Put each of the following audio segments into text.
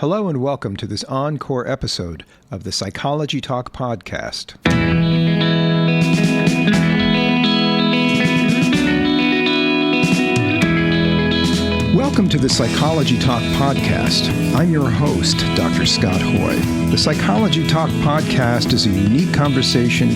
Hello and welcome to this Encore episode of the Psychology Talk podcast. Welcome to the Psychology Talk podcast. I'm your host, Dr. Scott Hoye. The Psychology Talk podcast is a unique conversation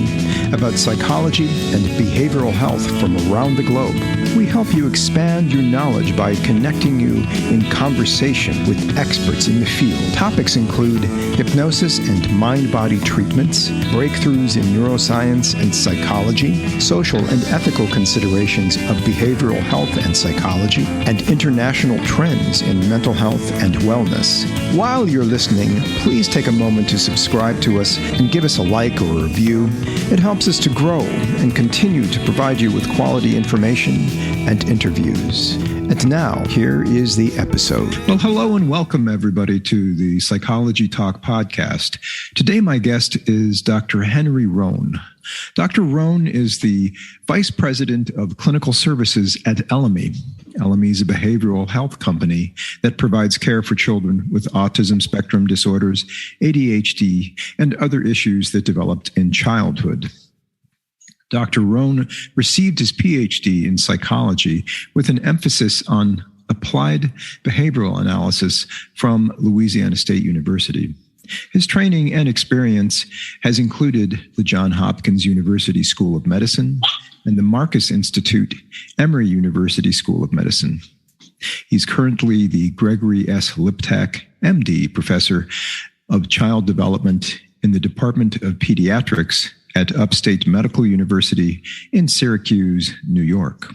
about psychology and behavioral health from around the globe. We help you expand your knowledge by connecting you in conversation with experts in the field. Topics include hypnosis and mind-body treatments, breakthroughs in neuroscience and psychology, social and ethical considerations of behavioral health and psychology, and international trends in mental health and wellness. While you're listening, please take a moment to subscribe to us and give us a like or a review. It helps us to grow and continue to provide you with quality information and interviews. And now, here is the episode. Well, hello and welcome everybody to the Psychology Talk podcast. Today, my guest is Dr. Henry Roane. Dr. Roane is the Vice President of Clinical Services at Elemy. Elemy is a behavioral health company that provides care for children with autism spectrum disorders, ADHD, and other issues that developed in childhood. Dr. Roane received his Ph.D. in psychology with an emphasis on applied behavioral analysis from Louisiana State University. His training and experience has included the Johns Hopkins University School of Medicine and the Marcus Institute, Emory University School of Medicine. He's currently the Gregory S. Liptak, M.D., Professor of Child Development in the Department of Pediatrics at Upstate Medical University in Syracuse, New York.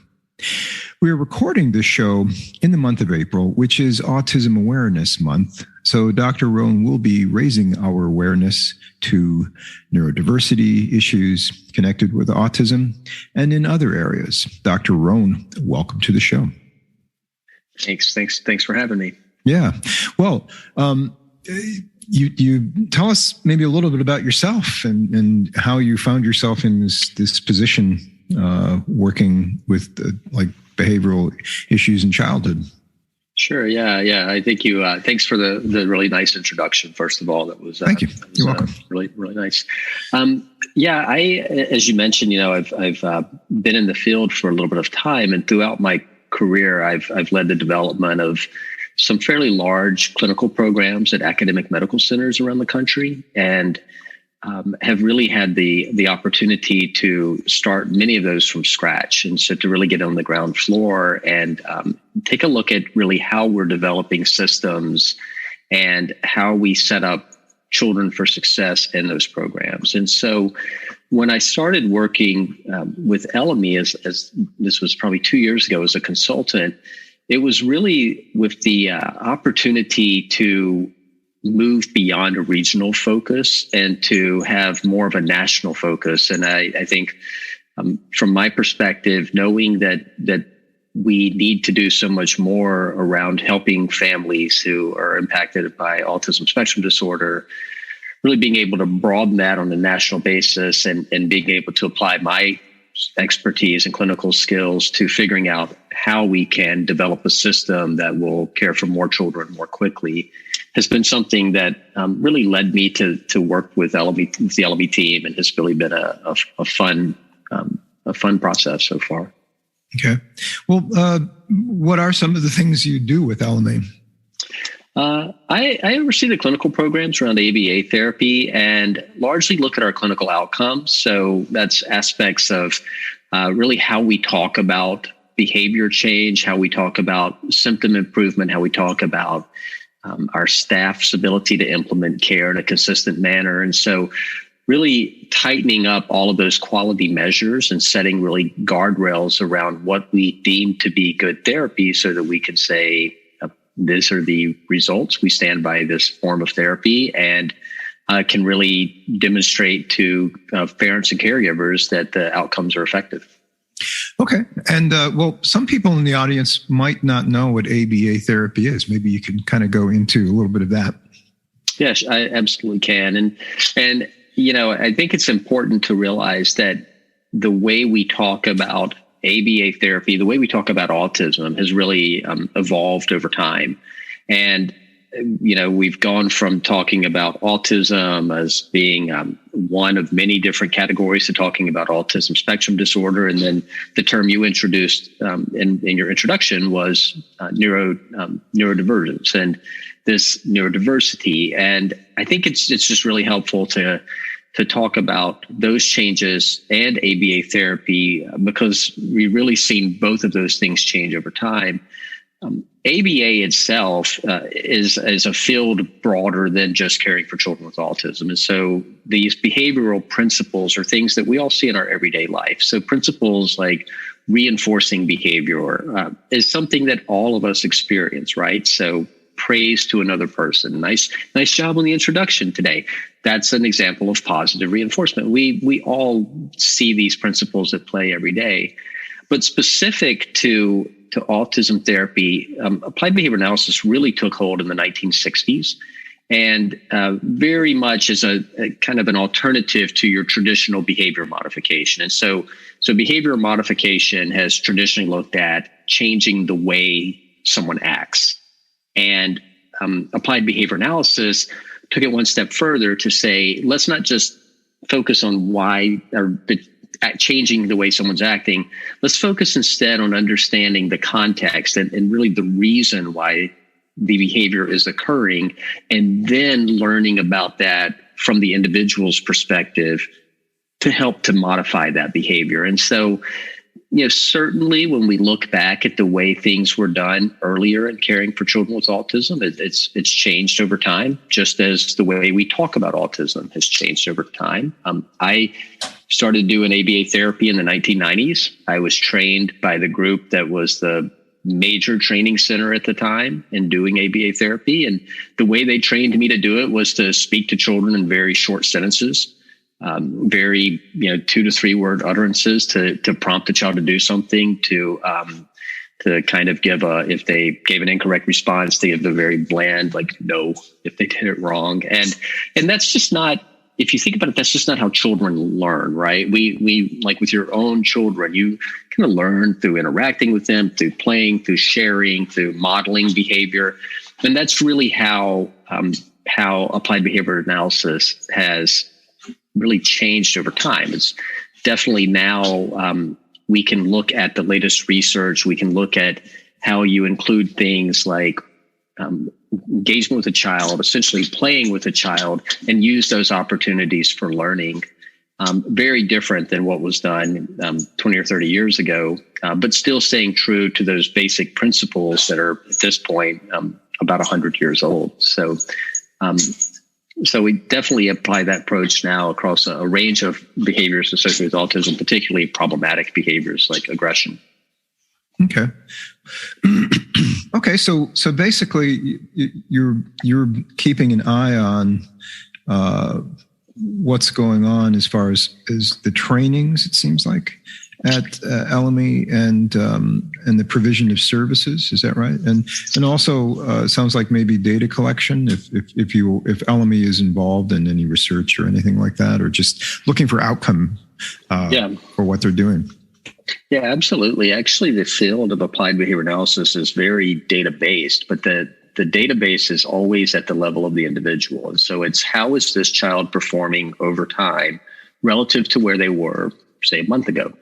We are recording this show in the month of April, which is Autism Awareness Month. So Dr. Roane will be raising our awareness to neurodiversity issues connected with autism and in other areas. Dr. Roane, welcome to the show. Thanks for having me. Yeah. Well, you tell us maybe a little bit about yourself and how you found yourself in this position working with like behavioral issues in childhood. Sure. Yeah. I think you. Thanks for the really nice introduction. First of all, that was. Thank you. You're welcome. Really nice. As you mentioned, I've been in the field for a little bit of time, and throughout my career, I've led the development of some fairly large clinical programs at academic medical centers around the country, and have really had the opportunity to start many of those from scratch. And so to really get on the ground floor and take a look at really how we're developing systems and how we set up children for success in those programs. And so when I started working with Elemy, as this was probably 2 years ago as a consultant, it was really with the opportunity to move beyond a regional focus and to have more of a national focus. And I think from my perspective, knowing that we need to do so much more around helping families who are impacted by autism spectrum disorder, really being able to broaden that on a national basis and being able to apply my expertise and clinical skills to figuring out how we can develop a system that will care for more children more quickly has been something that really led me to work with the Elemy team, and has really been a fun process so far. Okay. Well, what are some of the things you do with Elemy? I oversee the clinical programs around ABA therapy and largely look at our clinical outcomes. So that's aspects of really how we talk about behavior change, how we talk about symptom improvement, how we talk about our staff's ability to implement care in a consistent manner. And so really tightening up all of those quality measures and setting really guardrails around what we deem to be good therapy so that we can say, these are the results. We stand by this form of therapy and can really demonstrate to parents and caregivers that the outcomes are effective. Okay. And well, some people in the audience might not know what ABA therapy is. Maybe you can kind of go into a little bit of that. Yes, I absolutely can. And I think it's important to realize that the way we talk about ABA therapy, the way we talk about autism has really evolved over time. And we've gone from talking about autism as being one of many different categories to talking about autism spectrum disorder. And then the term you introduced in your introduction was neurodivergence and this neurodiversity. And I think it's just really helpful to talk about those changes and ABA therapy because we've really seen both of those things change over time. ABA itself is a field broader than just caring for children with autism. And so these behavioral principles are things that we all see in our everyday life. So principles like reinforcing behavior is something that all of us experience, right? So praise to another person. Nice job on the introduction today. That's an example of positive reinforcement. We all see these principles at play every day. But specific to autism therapy, applied behavior analysis really took hold in the 1960s and very much as a kind of an alternative to your traditional behavior modification. And so behavior modification has traditionally looked at changing the way someone acts. And applied behavior analysis took it one step further to say, let's not just focus on why or changing the way someone's acting. Let's focus instead on understanding the context and really the reason why the behavior is occurring, and then learning about that from the individual's perspective to help to modify that behavior. And so, certainly when we look back at the way things were done earlier in caring for children with autism, it's changed over time, just as the way we talk about autism has changed over time. I started doing ABA therapy in the 1990s. I was trained by the group that was the major training center at the time in doing ABA therapy. And the way they trained me to do it was to speak to children in very short sentences. Very 2 to 3 word utterances to prompt the child to do something, to kind of give if they gave an incorrect response, to give the very bland no if they did it wrong, and that's just not, if you think about it, that's just not how children learn, right? We like with your own children, you kind of learn through interacting with them, through playing, through sharing, through modeling behavior, and that's really how applied behavior analysis has really changed over time. It's definitely now we can look at the latest research. We can look at how you include things like engagement with a child, essentially playing with a child, and use those opportunities for learning. Very different than what was done 20 or 30 years ago, but still staying true to those basic principles that are at this point about 100 years old. So we definitely apply that approach now across a range of behaviors associated with autism, particularly problematic behaviors like aggression. Okay. Okay. So basically, you're keeping an eye on what's going on as far as the trainings, it seems like, at Elemy and the provision of services. Is that right? And also sounds like maybe data collection if Elemy is involved in any research or anything like that, or just looking for outcome for what they're doing. Yeah, absolutely. Actually, the field of applied behavior analysis is very data-based, but the database is always at the level of the individual. And so it's how is this child performing over time relative to where they were, say, a month ago.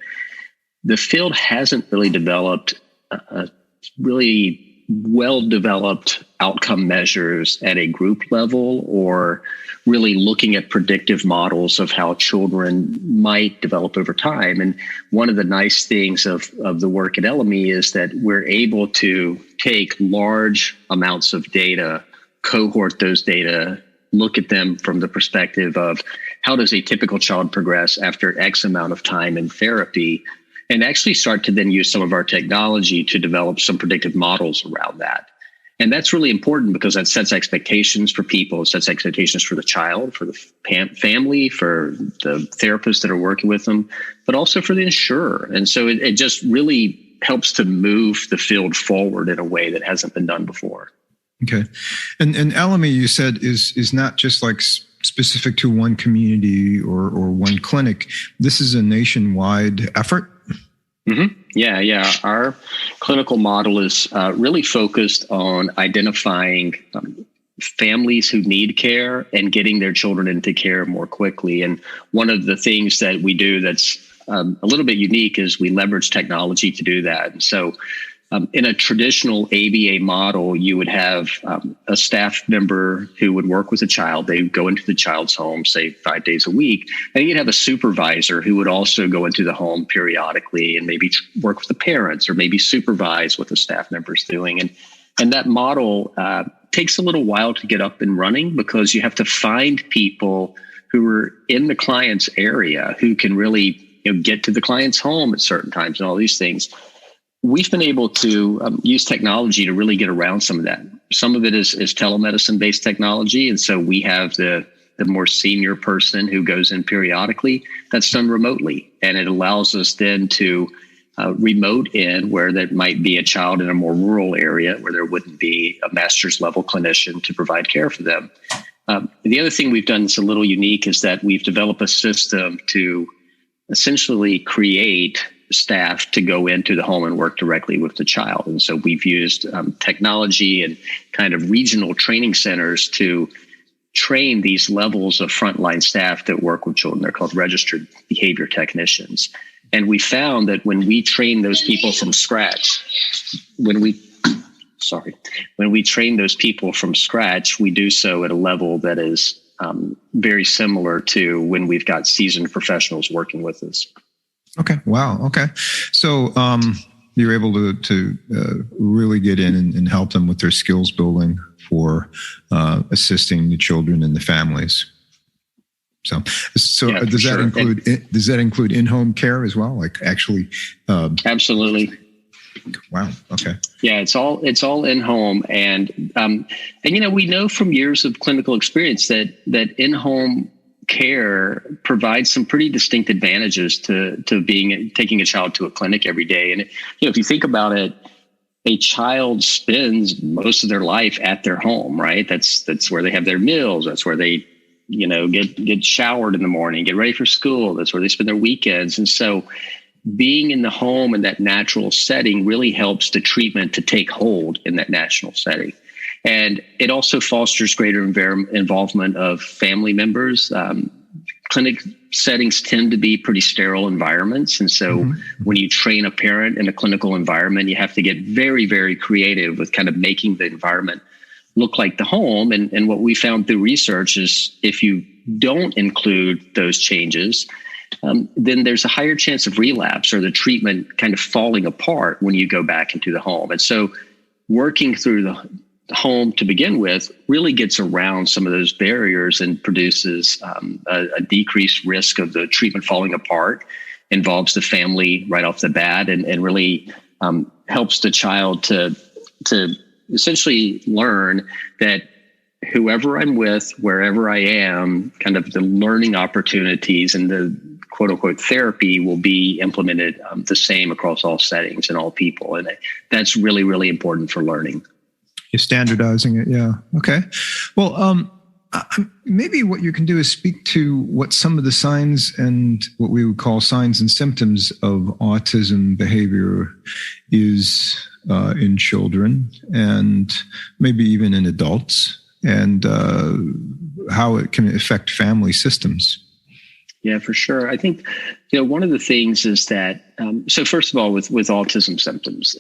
The field hasn't really developed really well-developed outcome measures at a group level, or really looking at predictive models of how children might develop over time. And one of the nice things of the work at Elemy is that we're able to take large amounts of data, cohort those data, look at them from the perspective of how does a typical child progress after X amount of time in therapy, and actually start to then use some of our technology to develop some predictive models around that. And that's really important because that sets expectations for people, it sets expectations for the child, for the family, for the therapists that are working with them, but also for the insurer. And so it just really helps to move the field forward in a way that hasn't been done before. Okay. And Elemy, you said, is not just like specific to one community or one clinic. This is a nationwide effort. Mm-hmm. Yeah. Our clinical model is really focused on identifying families who need care and getting their children into care more quickly. And one of the things that we do that's a little bit unique is we leverage technology to do that. And so in a traditional ABA model, you would have a staff member who would work with a child. They would go into the child's home, say 5 days a week, and you'd have a supervisor who would also go into the home periodically and maybe work with the parents or maybe supervise what the staff member's doing. And that model takes a little while to get up and running because you have to find people who are in the client's area who can really get to the client's home at certain times and all these things. We've been able to use technology to really get around some of that. Some of it is telemedicine-based technology. And so we have the more senior person who goes in periodically. That's done remotely. And it allows us then to remote in where there might be a child in a more rural area where there wouldn't be a master's level clinician to provide care for them. The other thing we've done that's a little unique is that we've developed a system to essentially create staff to go into the home and work directly with the child. And so we've used technology and kind of regional training centers to train these levels of frontline staff that work with children. They're called registered behavior technicians. And we found that when we train those people from scratch, when we train those people from scratch, we do so at a level that is very similar to when we've got seasoned professionals working with us. Okay. Wow. Okay. So you're able to really get in and help them with their skills building for assisting the children and the families. So yeah, does that include in-home care as well? Like actually? Absolutely. Wow. Okay. Yeah, it's all in-home, and we know from years of clinical experience that in-home care provides some pretty distinct advantages to taking a child to a clinic every day. And if you think about it, a child spends most of their life at their home, right? That's where they have their meals. That's where they get showered in the morning, get ready for school. That's where they spend their weekends. And so being in the home in that natural setting really helps the treatment to take hold in that natural setting. And it also fosters greater involvement of family members. Clinic settings tend to be pretty sterile environments. And so when you train a parent in a clinical environment, you have to get very, very creative with kind of making the environment look like the home. And what we found through research is if you don't include those changes, then there's a higher chance of relapse or the treatment kind of falling apart when you go back into the home. And so working through the home to begin with really gets around some of those barriers and produces a decreased risk of the treatment falling apart, involves the family right off the bat, and really helps the child to essentially learn that whoever I'm with, wherever I am, kind of the learning opportunities and the quote unquote therapy will be implemented the same across all settings and all people. And that's really, really important for learning. You're standardizing it. Yeah. Okay. Well, maybe what you can do is speak to what some of the signs and what we would call signs and symptoms of autism behavior is in children and maybe even in adults, and how it can affect family systems. Yeah, for sure. I think, one of the things is that, so first of all, with autism symptoms,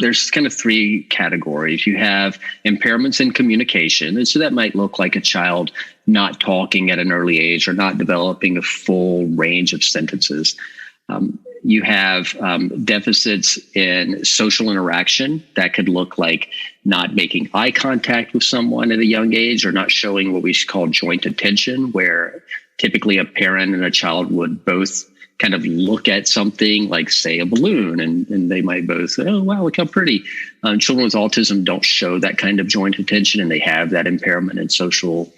there's kind of three categories. You have impairments in communication. And so that might look like a child not talking at an early age or not developing a full range of sentences. You have deficits in social interaction. That could look like not making eye contact with someone at a young age or not showing what we call joint attention, where typically a parent and a child would both kind of look at something like, say, a balloon, and they might both say, oh, wow, look how pretty. Children with autism don't show that kind of joint attention, and they have that impairment in social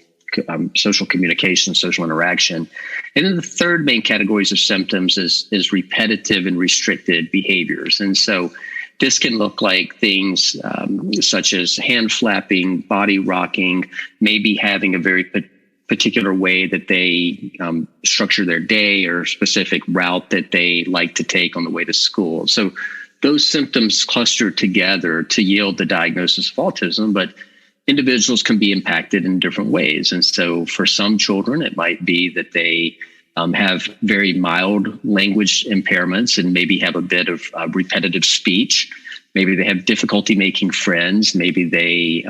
communication, social interaction. And then the third main categories of symptoms is repetitive and restricted behaviors. And so this can look like things such as hand flapping, body rocking, maybe having a very particular way that they structure their day or specific route that they like to take on the way to school. So those symptoms cluster together to yield the diagnosis of autism. But individuals can be impacted in different ways. And so for some children, it might be that they have very mild language impairments and maybe have a bit of repetitive speech. Maybe they have difficulty making friends. Maybe they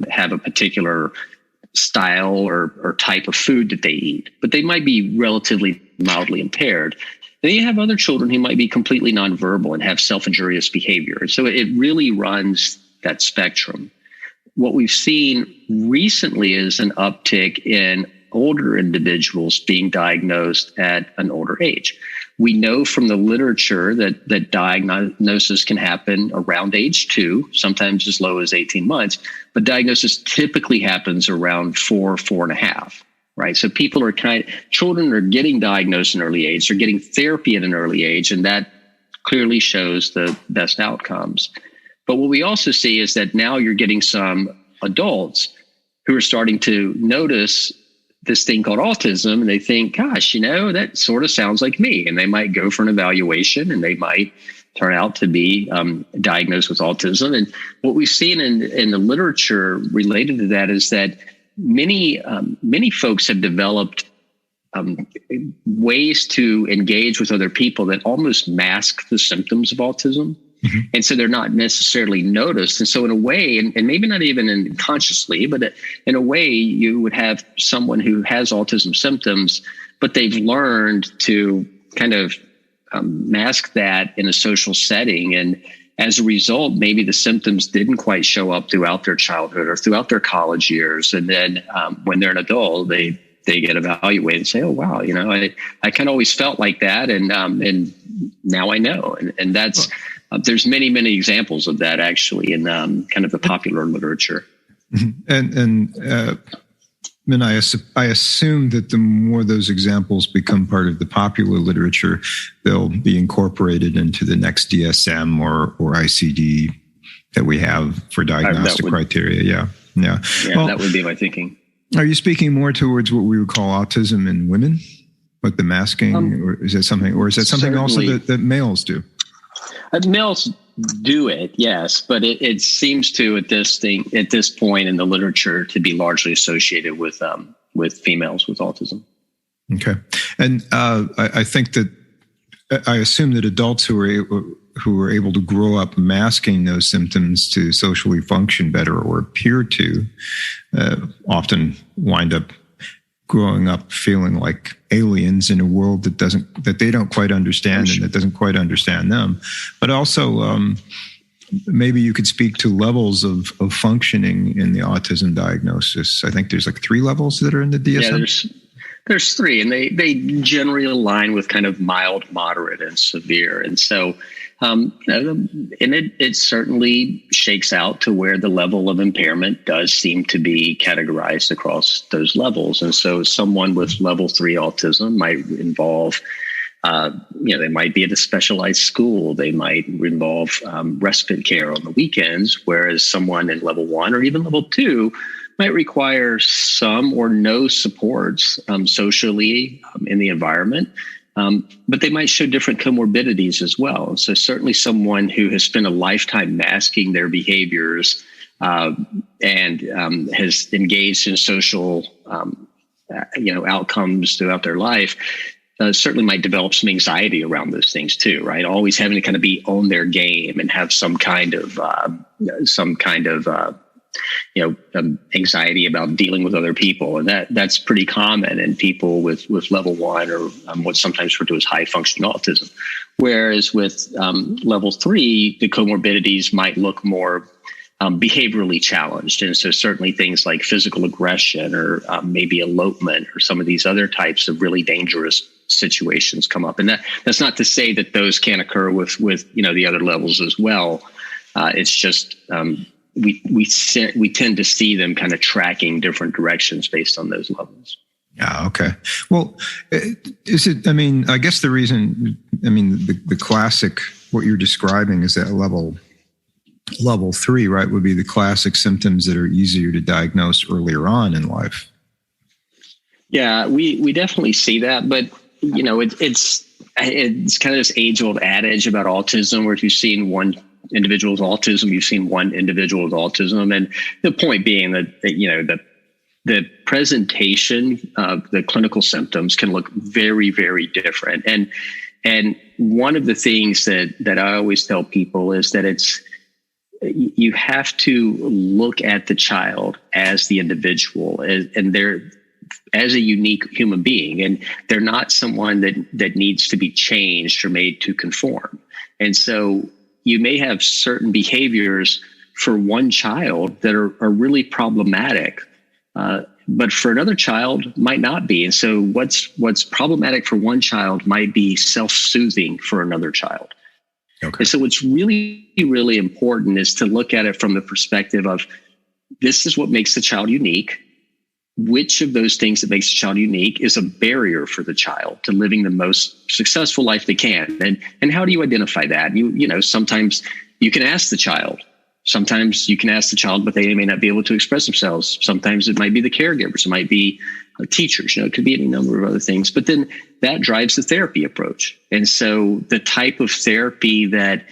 have a particular style or type of food that they eat, but they might be relatively mildly impaired. Then you have other children who might be completely nonverbal and have self-injurious behavior. And so it really runs that spectrum. What we've seen recently is an uptick in older individuals being diagnosed at an older age. We know from the literature that diagnosis can happen around age 2, sometimes as low as 18 months, but diagnosis typically happens around 4.5, right? So children are getting diagnosed in early age, they're getting therapy at an early age, and that clearly shows the best outcomes. But what we also see is that now you're getting some adults who are starting to notice this thing called autism, and they think, gosh, that sort of sounds like me. And they might go for an evaluation and they might turn out to be diagnosed with autism. And what we've seen in the literature related to that is that many folks have developed ways to engage with other people that almost mask the symptoms of autism. Mm-hmm. And so they're not necessarily noticed. And so in a way, and maybe not even consciously, but in a way, you would have someone who has autism symptoms, but they've learned to kind of mask that in a social setting. And as a result, maybe the symptoms didn't quite show up throughout their childhood or throughout their college years. And then when they're an adult, they get evaluated and say, oh, wow, I kind of always felt like that. And now I know. And that's... there's many, many examples of that actually in kind of the popular literature. And I assume that the more those examples become part of the popular literature, they'll be incorporated into the next DSM or ICD that we have for diagnostic criteria. Yeah. Well, that would be my thinking. Are you speaking more towards what we would call autism in women, like the masking, or is that something also that males do? Males do it, yes, but it seems to at this point in the literature to be largely associated with females with autism. Okay, and I think that I assume that adults who are able to grow up masking those symptoms to socially function better or appear to often wind up growing up feeling like aliens in a world that they don't quite understand and that doesn't quite understand them. But also, maybe you could speak to levels of functioning in the autism diagnosis. I think there's like 3 levels that are in the DSM. Yeah, there's 3, and they generally align with kind of mild, moderate, and severe. And so, and it certainly shakes out to where the level of impairment does seem to be categorized across those levels. And so someone with level 3 autism might involve, they might be at a specialized school. They might involve respite care on the weekends, whereas someone in level 1 or even level 2 might require some or no supports socially in the environment. But they might show different comorbidities as well. And so certainly someone who has spent a lifetime masking their behaviors and has engaged in social, outcomes throughout their life, certainly might develop some anxiety around those things too, right? Always having to kind of be on their game and have some kind of anxiety about dealing with other people. And that's pretty common in people with level 1 or what's sometimes referred to as high functioning autism. Whereas with level 3, the comorbidities might look more behaviorally challenged. And so certainly things like physical aggression or maybe elopement or some of these other types of really dangerous situations come up. And that's not to say that those can't occur with the other levels as well. It's just we tend to see them kind of tracking different directions based on those levels. Yeah. Okay. Well, is it? I mean, I guess the reason. I mean, the classic what you're describing is that level 3, right? Would be the classic symptoms that are easier to diagnose earlier on in life. Yeah, we definitely see that, but it's kind of this age-old adage about autism, where if you've seen one individual with autism, you've seen one individual with autism. And the point being that the presentation of the clinical symptoms can look very, very different. And one of the things that I always tell people is that you have to look at the child as the individual, and they're as a unique human being, and they're not someone that needs to be changed or made to conform. And so you may have certain behaviors for one child that are really problematic, but for another child might not be. And so what's problematic for one child might be self-soothing for another child. Okay. And so what's really, really important is to look at it from the perspective of, this is what makes the child unique. Which of those things that makes the child unique is a barrier for the child to living the most successful life they can? And how do you identify that? Sometimes you can ask the child. Sometimes you can ask the child, but they may not be able to express themselves. Sometimes it might be the caregivers. It might be teachers. It could be any number of other things. But then that drives the therapy approach. And so the type of therapy that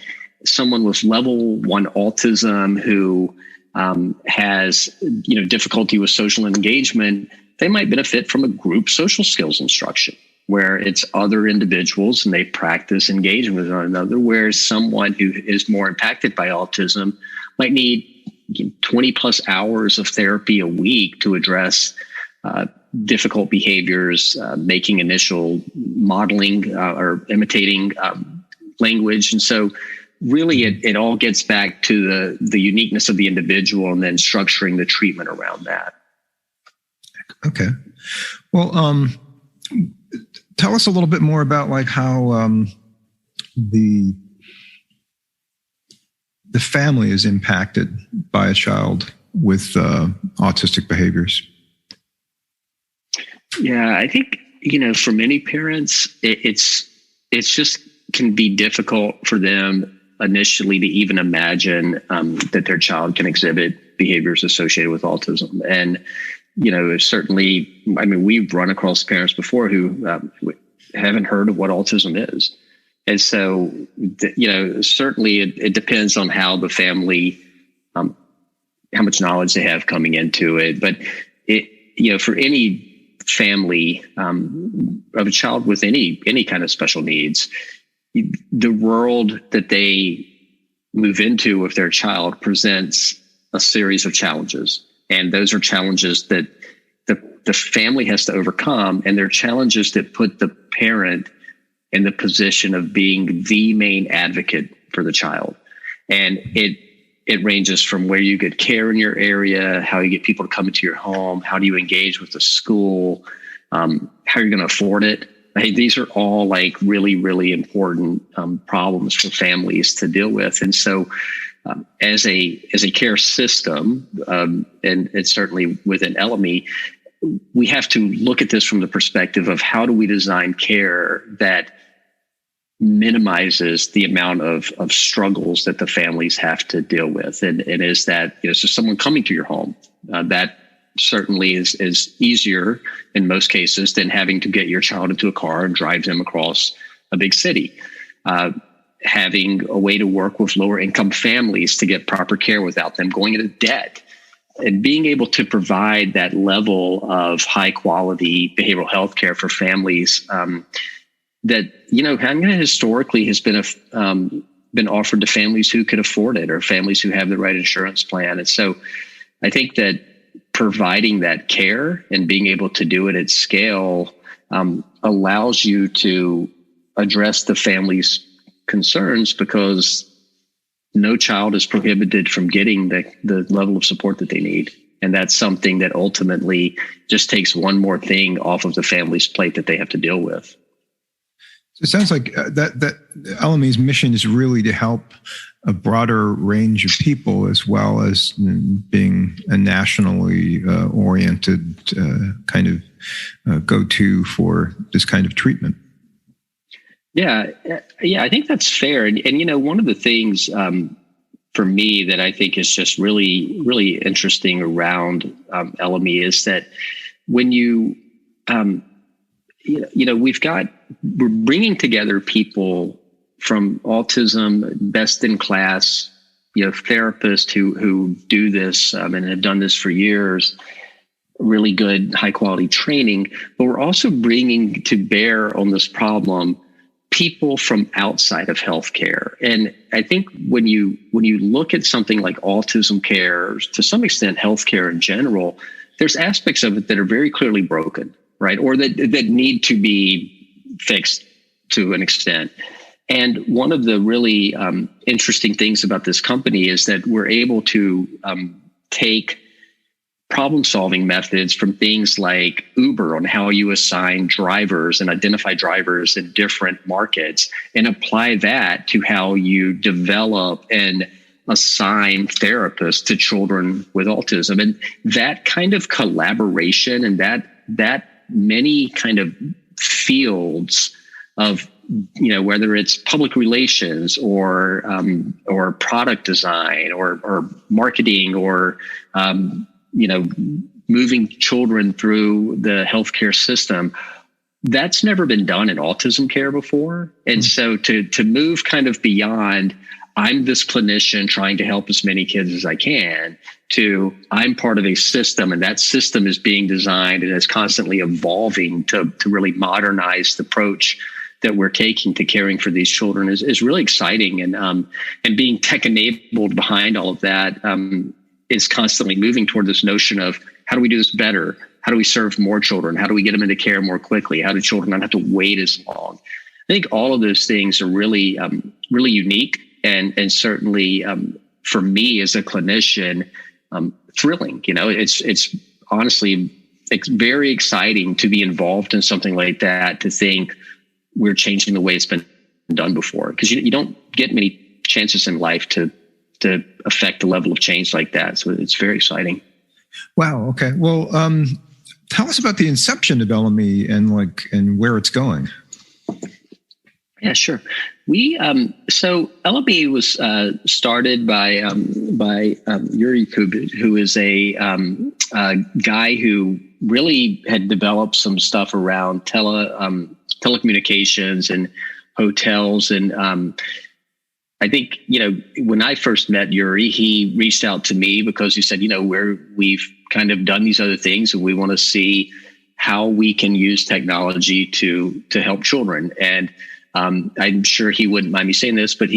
someone with level 1 autism who has difficulty with social engagement, they might benefit from a group social skills instruction where it's other individuals and they practice engaging with one another, whereas someone who is more impacted by autism might need 20 plus hours of therapy a week to address difficult behaviors, making initial modeling or imitating language. And so really, it all gets back to the uniqueness of the individual and then structuring the treatment around that. Okay. Well, tell us a little bit more about how the family is impacted by a child with autistic behaviors. Yeah, I think, for many parents, it's just can be difficult for them initially to even imagine that their child can exhibit behaviors associated with autism. And, certainly, we've run across parents before who haven't heard of what autism is. And so, certainly it depends on how the family, how much knowledge they have coming into it. But for any family of a child with any kind of special needs, the world that they move into with their child presents a series of challenges. And those are challenges that the family has to overcome. And they're challenges that put the parent in the position of being the main advocate for the child. And it ranges from where you get care in your area, how you get people to come into your home, how do you engage with the school, how you're going to afford it. These are all really, really important problems for families to deal with. And so as a care system, and certainly within Elemy, we have to look at this from the perspective of how do we design care that minimizes the amount of struggles that the families have to deal with. And is that, so someone coming to your home, that certainly is easier in most cases than having to get your child into a car and drive them across a big city. Having a way to work with lower income families to get proper care without them going into debt, and being able to provide that level of high quality behavioral health care for families that, kind of historically has been offered to families who could afford it or families who have the right insurance plan. And so I think that providing that care and being able to do it at scale allows you to address the family's concerns, because no child is prohibited from getting the level of support that they need. And that's something that ultimately just takes one more thing off of the family's plate that they have to deal with. It sounds like that Elemy's mission is really to help a broader range of people, as well as being a nationally oriented kind of go-to for this kind of treatment. Yeah, I think that's fair. And one of the things for me that I think is just really, really interesting around Elemy is that when we're bringing together people from autism, best in class, therapists who do this and have done this for years, really good, high quality training. But we're also bringing to bear on this problem people from outside of healthcare. And I think when you look at something like autism care, to some extent healthcare in general, there's aspects of it that are very clearly broken, right? Or that need to be fixed to an extent. And one of the really interesting things about this company is that we're able to take problem-solving methods from things like Uber on how you assign drivers and identify drivers in different markets and apply that to how you develop and assign therapists to children with autism. And that kind of collaboration and that many kind of fields of, whether it's public relations or product design or marketing or moving children through the healthcare system, that's never been done in autism care before. And so to move kind of beyond, I'm this clinician trying to help as many kids as I can, to I'm part of a system, and that system is being designed and is constantly evolving to really modernize the approach that we're taking to caring for these children is really exciting. And being tech enabled behind all of that is constantly moving toward this notion of how do we do this better? How do we serve more children? How do we get them into care more quickly? How do children not have to wait as long? I think all of those things are really, really unique and certainly for me as a clinician, thrilling. It's honestly, it's very exciting to be involved in something like that, to think we're changing the way it's been done before, because you don't get many chances in life to affect the level of change like that. So it's very exciting. Wow. Okay. Well, tell us about the inception of Elemy and where it's going. Yeah, sure. So Elemy was started by Yuri Kubit, who is a guy who really had developed some stuff around telecommunications and hotels. And I think, when I first met Yuri, he reached out to me because he said, we've kind of done these other things and we want to see how we can use technology to help children. And I'm sure he wouldn't mind me saying this, but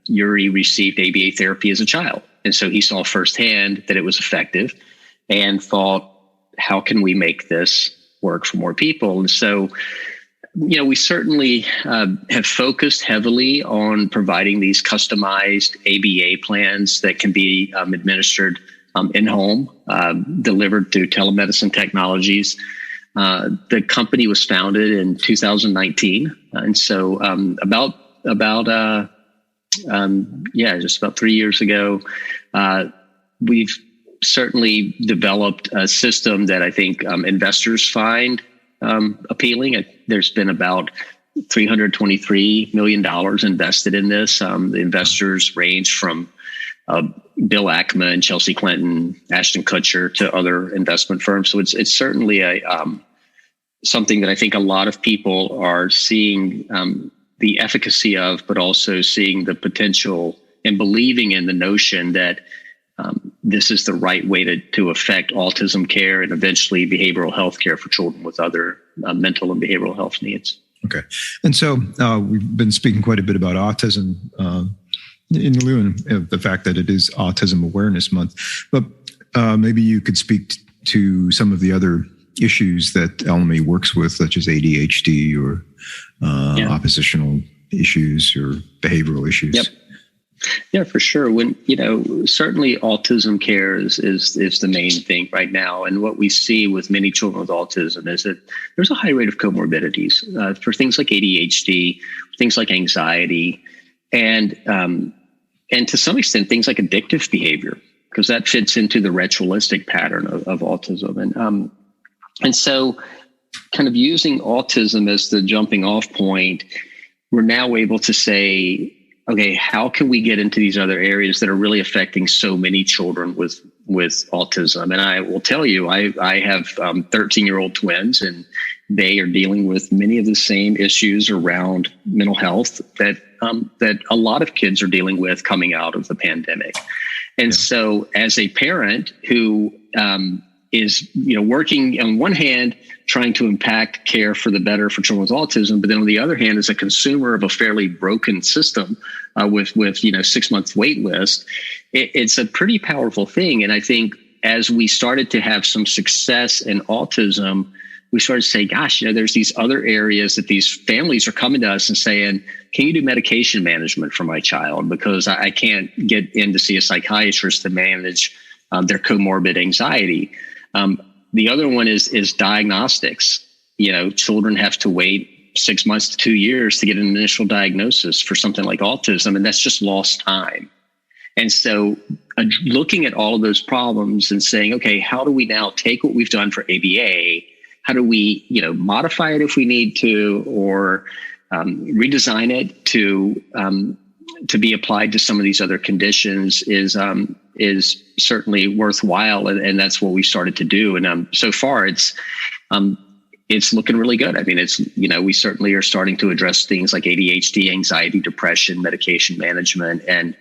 Yuri received ABA therapy as a child. And so he saw firsthand that it was effective and thought, how can we make this work for more people? And so, we certainly have focused heavily on providing these customized ABA plans that can be administered in-home, delivered through telemedicine technologies. The company was founded in 2019. And so just about 3 years ago, we've certainly developed a system that I think investors find appealing. There's been about $323 million invested in this. The investors range from Bill Ackman, Chelsea Clinton, Ashton Kutcher to other investment firms. So it's certainly something that I think a lot of people are seeing the efficacy of, but also seeing the potential and believing in the notion that this is the right way to affect autism care and eventually behavioral health care for children with other mental and behavioral health needs. Okay. And so we've been speaking quite a bit about autism in lieu of the fact that it is Autism Awareness Month, but maybe you could speak to some of the other issues that Elemy works with, such as ADHD or oppositional issues or behavioral issues. Yep. Yeah, for sure. When, certainly autism care is the main thing right now. And what we see with many children with autism is that there's a high rate of comorbidities for things like ADHD, things like anxiety, and to some extent, things like addictive behavior, because that fits into the ritualistic pattern of autism. And so kind of using autism as the jumping off point, we're now able to say, okay, how can we get into these other areas that are really affecting so many children with autism. And I will tell you, I have 13-year-old twins, and they are dealing with many of the same issues around mental health that a lot of kids are dealing with coming out of the pandemic. And so as a parent who is working on one hand, trying to impact care for the better for children with autism, but then on the other hand, as a consumer of a fairly broken system with 6 month wait list, it's a pretty powerful thing. And I think as we started to have some success in autism, we started to say, gosh, there's these other areas that these families are coming to us and saying, can you do medication management for my child? Because I can't get in to see a psychiatrist to manage their comorbid anxiety. The other one is diagnostics. Children have to wait 6 months to 2 years to get an initial diagnosis for something like autism, and that's just lost time. And so looking at all of those problems and saying, okay, how do we now take what we've done for ABA? How do we, modify it if we need to, or redesign it to be applied to some of these other conditions is certainly worthwhile, and that's what we started to do. And so far, it's looking really good. I mean, we certainly are starting to address things like ADHD, anxiety, depression, medication management, and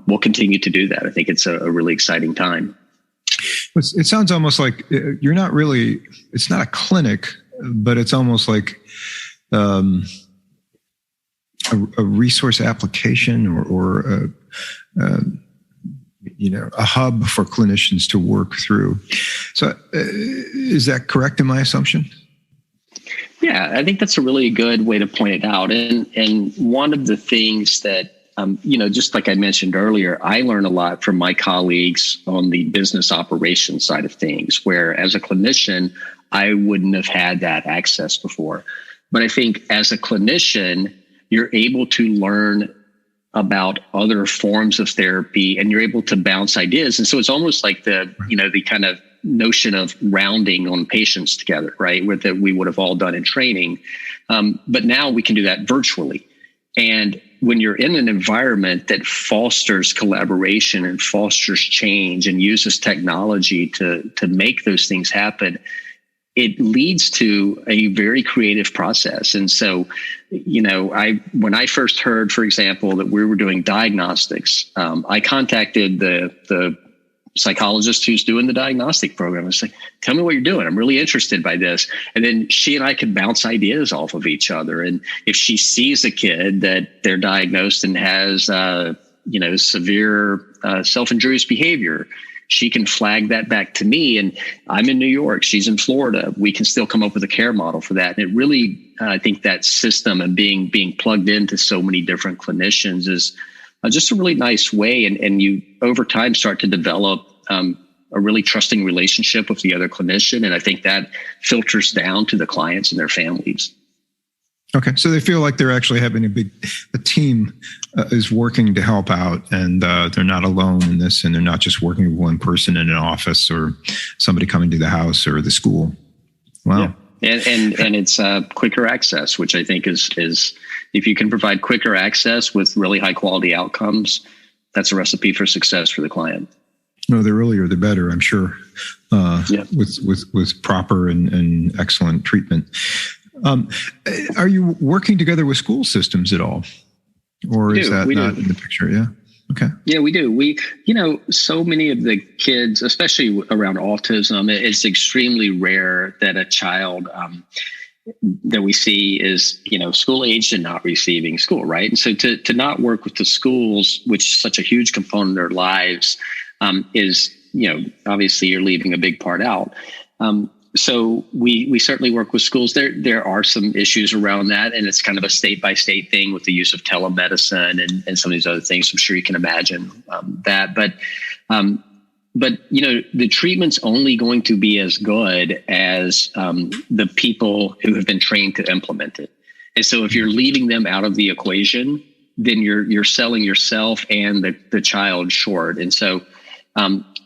we'll continue to do that. I think it's a really exciting time. It sounds almost like you're not really, it's not a clinic, but it's almost like a resource application or a hub for clinicians to work through. So is that correct in my assumption? Yeah, I think that's a really good way to point it out. And one of the things that, just like I mentioned earlier, I learn a lot from my colleagues on the business operations side of things, where as a clinician, I wouldn't have had that access before. But I think as a clinician, you're able to learn about other forms of therapy, and you're able to bounce ideas. And so it's almost like the kind of notion of rounding on patients together, right? That we would have all done in training. But now we can do that virtually. And when you're in an environment that fosters collaboration and fosters change and uses technology to make those things happen, it leads to a very creative process. And so, when I first heard, for example, that we were doing diagnostics, I contacted the psychologist who's doing the diagnostic program. I was like, tell me what you're doing. I'm really interested by this. And then she and I could bounce ideas off of each other. And if she sees a kid that they're diagnosed and has, severe self-injurious behavior, she can flag that back to me. And I'm in New York, she's in Florida. We can still come up with a care model for that. And it really, I think that system and being plugged into so many different clinicians is just a really nice way. And you, over time, start to develop a really trusting relationship with the other clinician. And I think that filters down to the clients and their families. Okay. So they feel like they're actually having a team is working to help out, and they're not alone in this, and they're not just working with one person in an office or somebody coming to the house or the school. Wow. Yeah. And it's quicker access, which I think is if you can provide quicker access with really high quality outcomes, that's a recipe for success for the client. No, the earlier the better, I'm sure, with proper and excellent treatment. Are you working together with school systems at all? Or is that not in the picture? Yeah. Okay. Yeah, we do. So many of the kids, especially around autism, it's extremely rare that a child that we see is, school aged and not receiving school, right? And so to not work with the schools, which is such a huge component of their lives, is, obviously you're leaving a big part out. So we certainly work with schools. There are some issues around that, and it's kind of a state by state thing with the use of telemedicine and some of these other things. I'm sure you can imagine that. But the treatment's only going to be as good as the people who have been trained to implement it. And so if you're leaving them out of the equation, then you're selling yourself and the child short. And so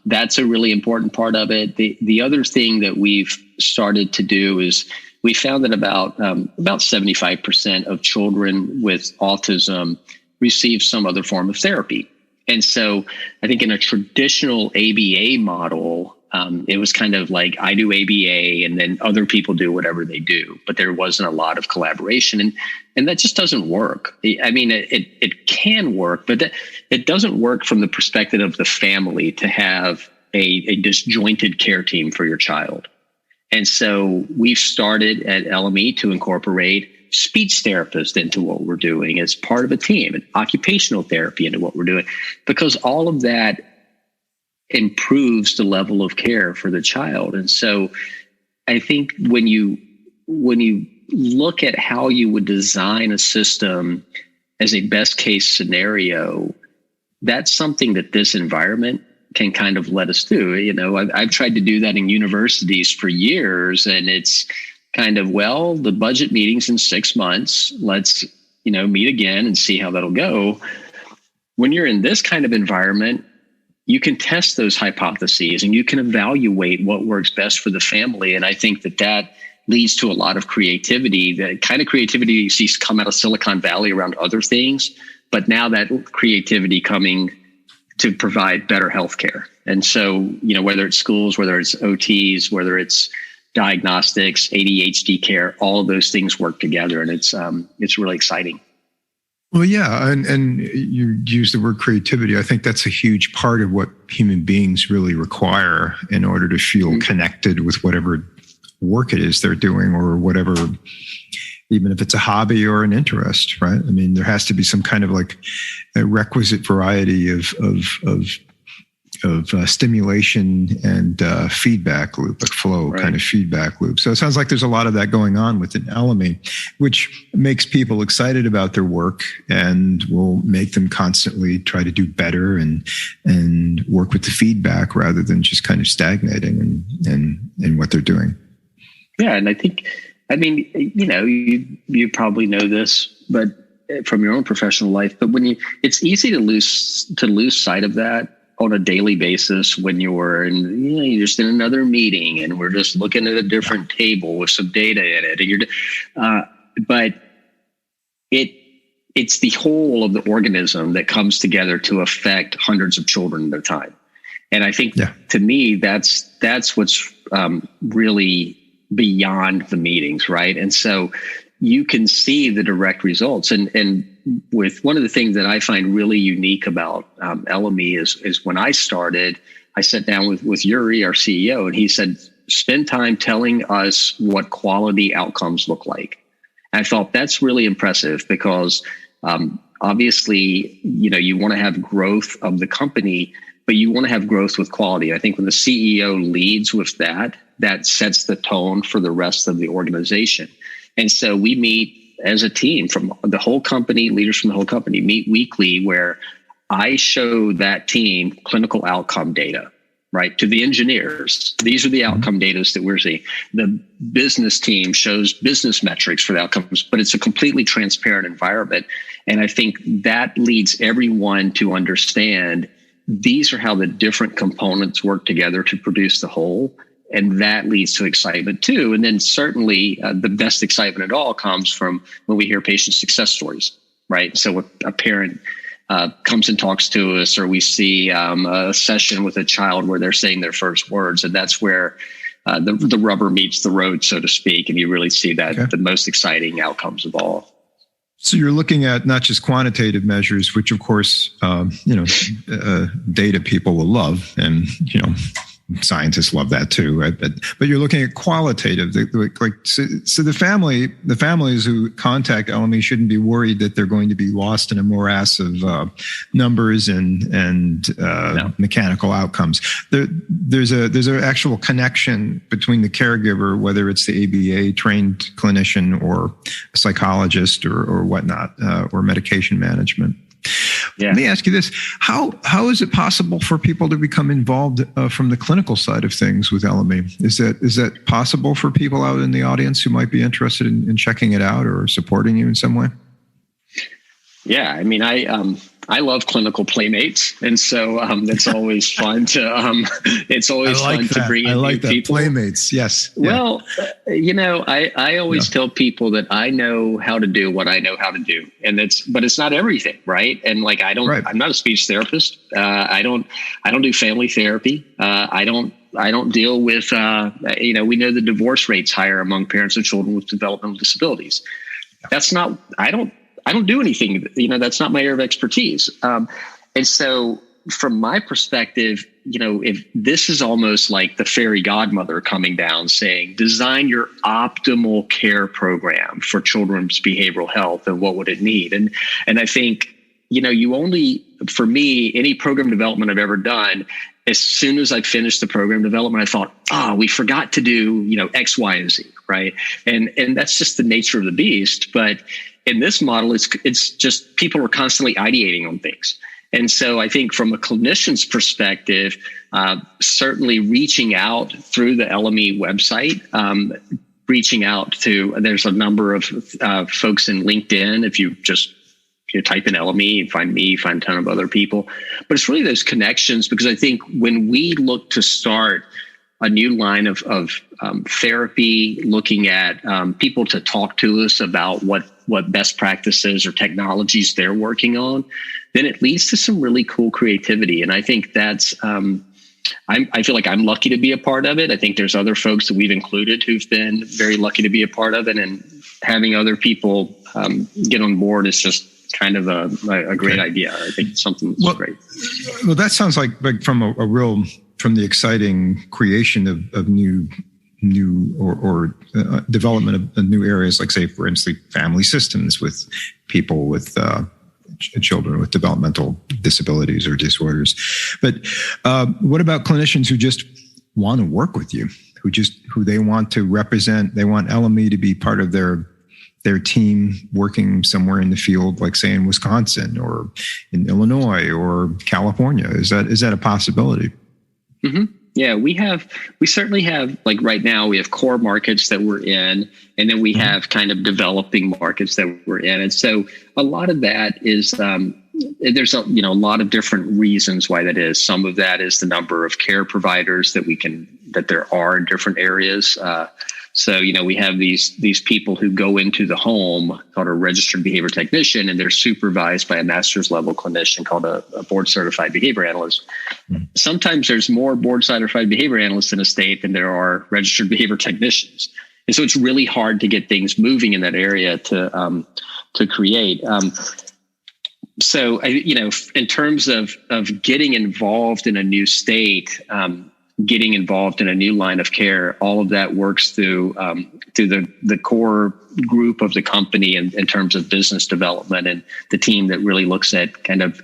that's a really important part of it. The other thing that we've started to do is we found that about 75% of children with autism receive some other form of therapy. And so I think in a traditional ABA model, it was kind of like I do ABA and then other people do whatever they do, but there wasn't a lot of collaboration, and that just doesn't work. I mean, it can work, but it doesn't work from the perspective of the family to have a disjointed care team for your child. And so we've started at Elemy to incorporate speech therapists into what we're doing as part of a team, and occupational therapy into what we're doing, because all of that improves the level of care for the child. And so I think when you look at how you would design a system as a best case scenario, that's something that this environment can kind of let us do. You know, I've tried to do that in universities for years, and it's kind of, well, the budget meeting's in 6 months. Let's, meet again and see how that'll go. When you're in this kind of environment, you can test those hypotheses and you can evaluate what works best for the family. And I think that leads to a lot of creativity, the kind of creativity you see come out of Silicon Valley around other things, but now that creativity coming to provide better healthcare. And so, whether it's schools, whether it's OTs, whether it's diagnostics, ADHD care, all of those things work together, and it's really exciting. Well, yeah, and you use the word creativity. I think that's a huge part of what human beings really require in order to feel connected with whatever work it is they're doing, or whatever, even if it's a hobby or an interest, right? I mean, there has to be some kind of like a requisite variety of stimulation and feedback loop, like flow kind of feedback loop. So it sounds like there's a lot of that going on within Elemy, which makes people excited about their work and will make them constantly try to do better and work with the feedback rather than just kind of stagnating in what they're doing. Yeah, and I think, you probably know this, but from your own professional life, but it's easy to lose sight of that on a daily basis when you're just in another meeting and we're just looking at a different table with some data in it, and but it's the whole of the organism that comes together to affect hundreds of children at a time. And I think to me, that's what's really beyond the meetings, right? And so you can see the direct results. And with one of the things that I find really unique about Elemy is when I started, I sat down with Yuri, our CEO, and he said, spend time telling us what quality outcomes look like. And I thought that's really impressive because obviously, you want to have growth of the company, but you want to have growth with quality. I think when the CEO leads with that sets the tone for the rest of the organization. And so we meet as a team from the whole company, leaders from the whole company meet weekly, where I show that team clinical outcome data, right? To the engineers. These are the outcome data that we're seeing. The business team shows business metrics for the outcomes, but it's a completely transparent environment. And I think that leads everyone to understand these are how the different components work together to produce the whole. And that leads to excitement too. And then certainly the best excitement at all comes from when we hear patient success stories, right? So a parent comes and talks to us, or we see a session with a child where they're saying their first words. And that's where the rubber meets the road, so to speak. And you really see that the most exciting outcomes of all. So you're looking at not just quantitative measures, which of course, data people will love, and, scientists love that too, right? But you're looking at qualitative, so the families who contact Elemy shouldn't be worried that they're going to be lost in a morass of numbers and mechanical outcomes. There's an actual connection between the caregiver, whether it's the ABA trained clinician or a psychologist or whatnot, or medication management. Yeah. Let me ask you this. How is it possible for people to become involved from the clinical side of things with Elemy? Is that possible for people out in the audience who might be interested in checking it out or supporting you in some way? Yeah. I mean, I love clinical playmates, and so that's always fun to. It's always fun to bring in new people. Playmates, yes. Well, I always tell people that I know how to do what I know how to do, but it's not everything, right? And like I'm not a speech therapist. I don't do family therapy. I don't deal with we know the divorce rate's higher among parents of children with developmental disabilities. That's not. I don't do anything, that's not my area of expertise. And so from my perspective, if this is almost like the fairy godmother coming down saying, design your optimal care program for children's behavioral health and what would it need? And I think, for me, any program development I've ever done, as soon as I finished the program development, I thought, we forgot to do, X, Y, and Z, right? And that's just the nature of the beast. But in this model, it's just people are constantly ideating on things. And so I think from a clinician's perspective, certainly reaching out through the Elemy website, there's a number of folks in LinkedIn. If you just type in Elemy, you find me, you find a ton of other people. But it's really those connections, because I think when we look to start a new line of therapy, looking at people to talk to us about what best practices or technologies they're working on, then it leads to some really cool creativity. And I think that's, I feel like I'm lucky to be a part of it. I think there's other folks that we've included who've been very lucky to be a part of it. And having other people get on board is just kind of a great idea. I think it's something that's great. Well, that sounds like from the exciting creation of new or development of new areas, like say, for instance, family systems with people with children with developmental disabilities or disorders. But what about clinicians who just want to work with you, who they want to represent? They want Elemy to be part of their team working somewhere in the field, like say in Wisconsin or in Illinois or California. Is that a possibility? Mm-hmm. Yeah, we certainly have, like right now we have core markets that we're in, and then we have kind of developing markets that we're in. And so a lot of that is, there's a lot of different reasons why that is. Some of that is the number of care providers that there are in different areas. So, we have these people who go into the home called a registered behavior technician, and they're supervised by a master's level clinician called a board certified behavior analyst. Mm-hmm. Sometimes there's more board certified behavior analysts in a state than there are registered behavior technicians. And so it's really hard to get things moving in that area to create. So, in terms of getting involved in a new state, getting involved in a new line of care, all of that works through the core group of the company in terms of business development and the team that really looks at kind of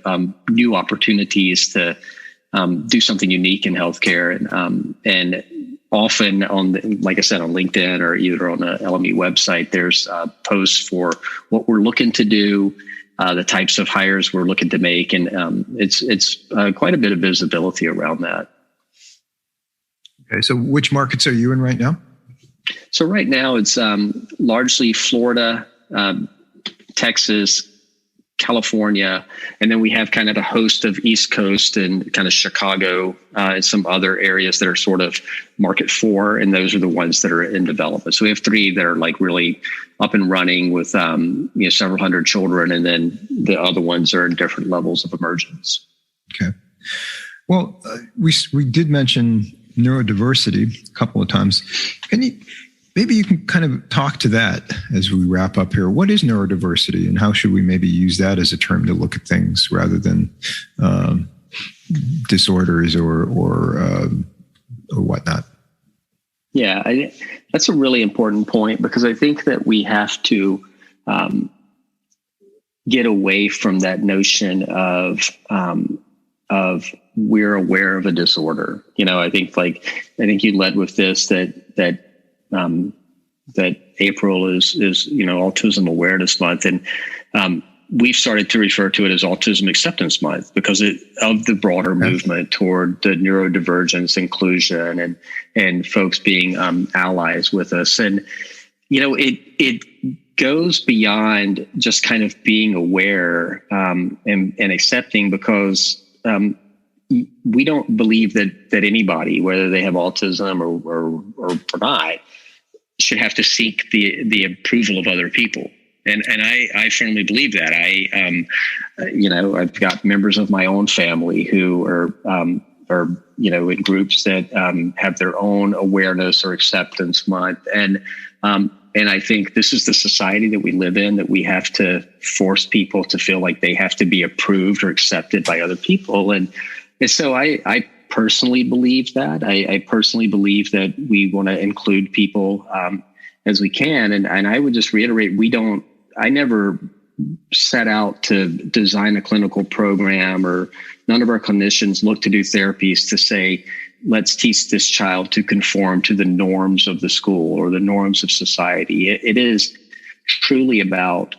new opportunities to do something unique in healthcare. And often like I said, on LinkedIn or either on the Elemy website, there's posts for what we're looking to do, the types of hires we're looking to make. And it's quite a bit of visibility around that. Okay, so which markets are you in right now? So right now it's largely Florida, Texas, California, and then we have kind of a host of East Coast and kind of Chicago and some other areas that are sort of market 4, and those are the ones that are in development. So we have 3 that are like really up and running with several hundred children, and then the other ones are in different levels of emergence. Okay. Well, we did mention neurodiversity a couple of times. Maybe you can kind of talk to that as we wrap up here. What is neurodiversity, and how should we maybe use that as a term to look at things rather than disorders or whatnot? Yeah, that's a really important point, because I think that we have to get away from that notion of we're aware of a disorder. I think you led with this that April is Autism Awareness Month, and we've started to refer to it as Autism Acceptance Month because of the broader movement toward the neurodivergence inclusion and folks being allies with us. And it goes beyond just kind of being aware and accepting, because we don't believe that anybody, whether they have autism or not, should have to seek the approval of other people. And I firmly believe that. I've got members of my own family who are in groups that have their own awareness or acceptance month. And I think this is the society that we live in, that we have to force people to feel like they have to be approved or accepted by other people. And so I personally believe that. I personally believe that we want to include people as we can. And I would just reiterate, I never set out to design a clinical program, or none of our clinicians look to do therapies to say, let's teach this child to conform to the norms of the school or the norms of society. It is truly about,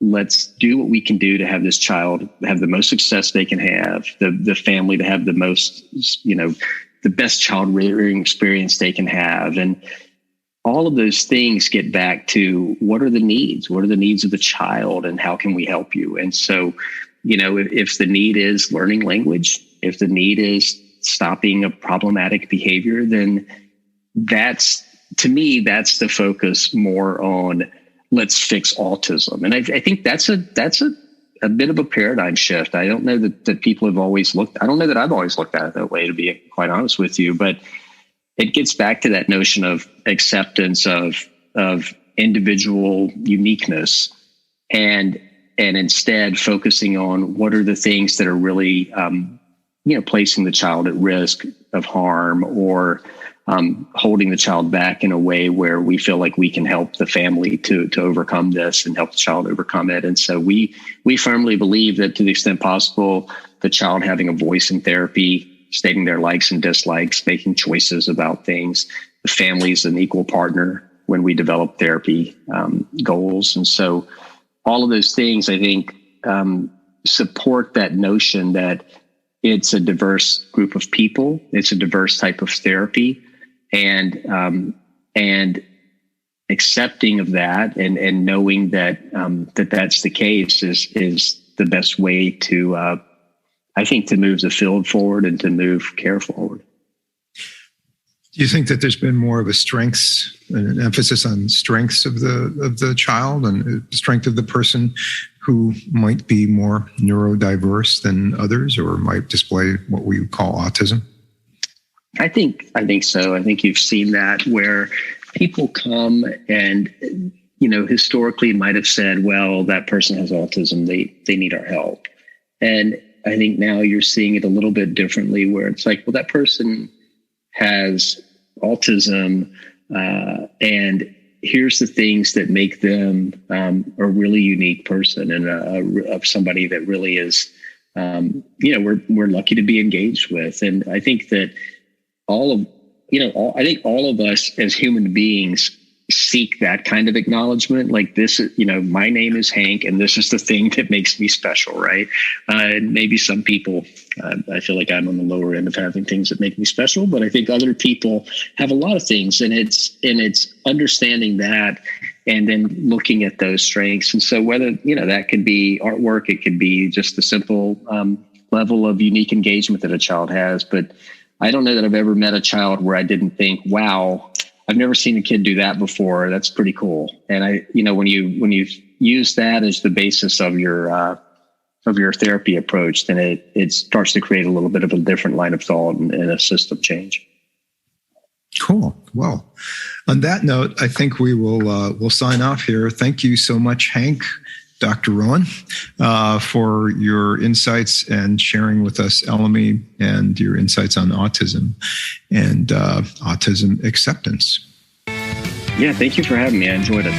let's do what we can do to have this child have the most success they can have, the family to have the most, the best child rearing experience they can have. And all of those things get back to, what are the needs? What are the needs of the child, and how can we help you? And so, if the need is learning language, if the need is stopping a problematic behavior, then to me, that's the focus more on, let's fix autism. And I think that's a bit of a paradigm shift. I don't know that people have always I don't know that I've always looked at it that way, to be quite honest with you, but it gets back to that notion of acceptance of individual uniqueness, and instead focusing on what are the things that are really, placing the child at risk of harm, or holding the child back in a way where we feel like we can help the family to overcome this and help the child overcome it. And so we firmly believe that, to the extent possible, the child having a voice in therapy, stating their likes and dislikes, making choices about things, the family is an equal partner when we develop therapy goals. And so all of those things, I think, support that notion that it's a diverse group of people, it's a diverse type of therapy, and accepting of that, and knowing that that's the case is the best way to, I think, to move the field forward and to move care forward. Do you think that there's been more of an emphasis on strengths of the child and the strength of the person who might be more neurodiverse than others, or might display what we would call autism? I think so. I think you've seen that, where people come and, historically might have said, well, that person has autism, they need our help. And I think now you're seeing it a little bit differently, where it's like, well, that person has autism, and here's the things that make them a really unique person, and of somebody that really is, we're lucky to be engaged with. And I think that all of us as human beings seek that kind of acknowledgement. Like, this is, my name is Hank, and this is the thing that makes me special, right? And maybe some people, I feel like I'm on the lower end of having things that make me special, but I think other people have a lot of things, and it's understanding that, and then looking at those strengths. And so whether, that could be artwork, it could be just the simple level of unique engagement that a child has. But I don't know that I've ever met a child where I didn't think, wow, I've never seen a kid do that before. That's pretty cool. And when you use that as the basis of your therapy approach, then it starts to create a little bit of a different line of thought and a system change. Cool. Well, on that note, I think we'll sign off here. Thank you so much, Hank, Dr. Roane, for your insights and sharing with us Elemy and your insights on autism and autism acceptance. Yeah, thank you for having me. I enjoyed it.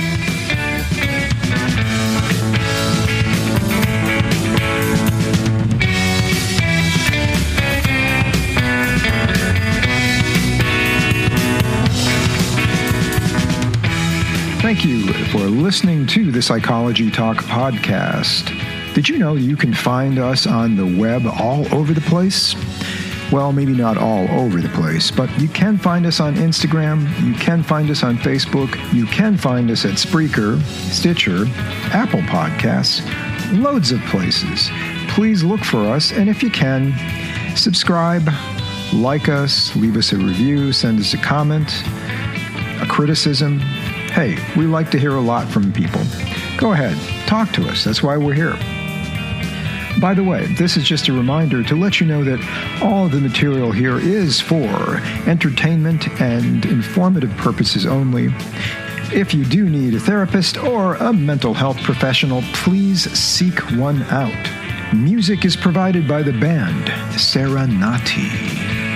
Thank you for listening to the Psychology Talk podcast. Did you know you can find us on the web all over the place? Well, maybe not all over the place, but you can find us on Instagram, you can find us on Facebook, you can find us at Spreaker, Stitcher, Apple Podcasts, loads of places. Please look for us, and if you can, subscribe, like us, leave us a review, send us a comment, a criticism. Hey, we like to hear a lot from people. Go ahead, talk to us. That's why we're here. By the way, this is just a reminder to let you know that all of the material here is for entertainment and informative purposes only. If you do need a therapist or a mental health professional, please seek one out. Music is provided by the band Serenati.